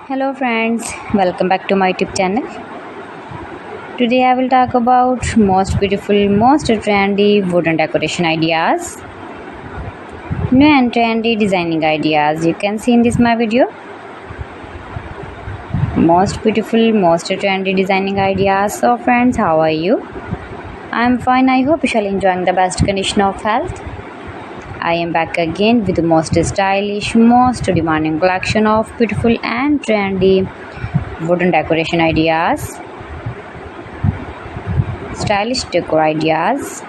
Hello friends, welcome back to my YouTube channel. Today I will talk about most beautiful, most trendy wooden decoration ideas. New and trendy designing ideas you can see in this my video. Most beautiful, most trendy designing ideas. So friends, how are you? I am fine. I hope you shall enjoying the best condition of health. I am back again with the most stylish, most demanding collection of beautiful and trendy wooden decoration ideas, stylish decor ideas.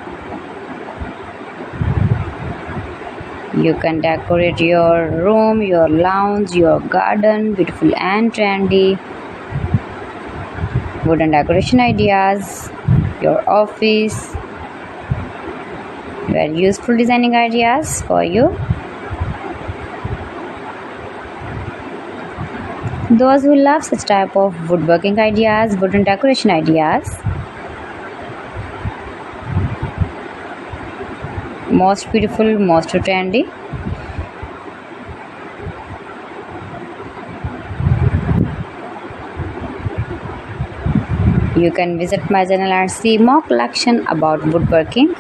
You can decorate your room, your lounge, your garden, beautiful and trendy wooden decoration ideas, your office. Very useful designing ideas for you. Those who love such type of woodworking ideas, wooden decoration ideas. Most beautiful, most trendy. You can visit my channel and see more collection about woodworking.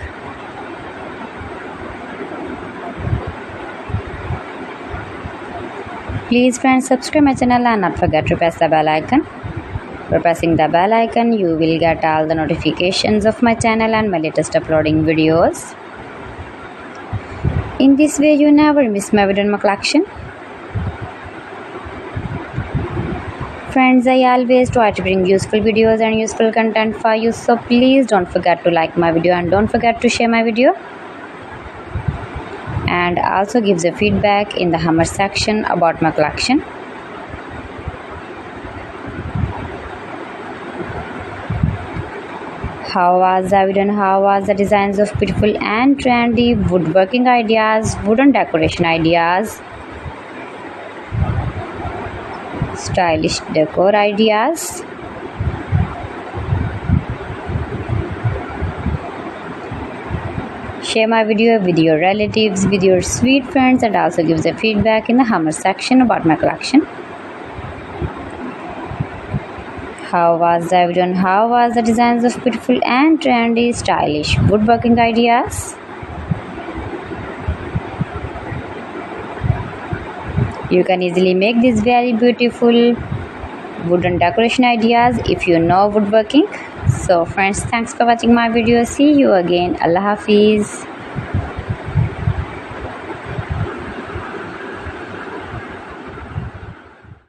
Please friends, subscribe my channel and not forget to press the bell icon. By pressing the bell icon, you will get all the notifications of my channel and my latest uploading videos. In this way, you never miss my video in my collection. Friends, I always try to bring useful videos and useful content for you, so please don't forget to like my video and don't forget to share my video. And also gives a feedback in the comment section about my collection. How was the video and how was the designs of beautiful and trendy woodworking ideas, wooden decoration ideas, stylish decor ideas. Share my video with your relatives, with your sweet friends, and also gives a feedback in the comment section about my collection. How was the video and how was the designs of beautiful and trendy stylish woodworking ideas? You can easily make these very beautiful wooden decoration ideas if you know woodworking. So friends, thanks for watching my video. See you again. Allah Hafiz.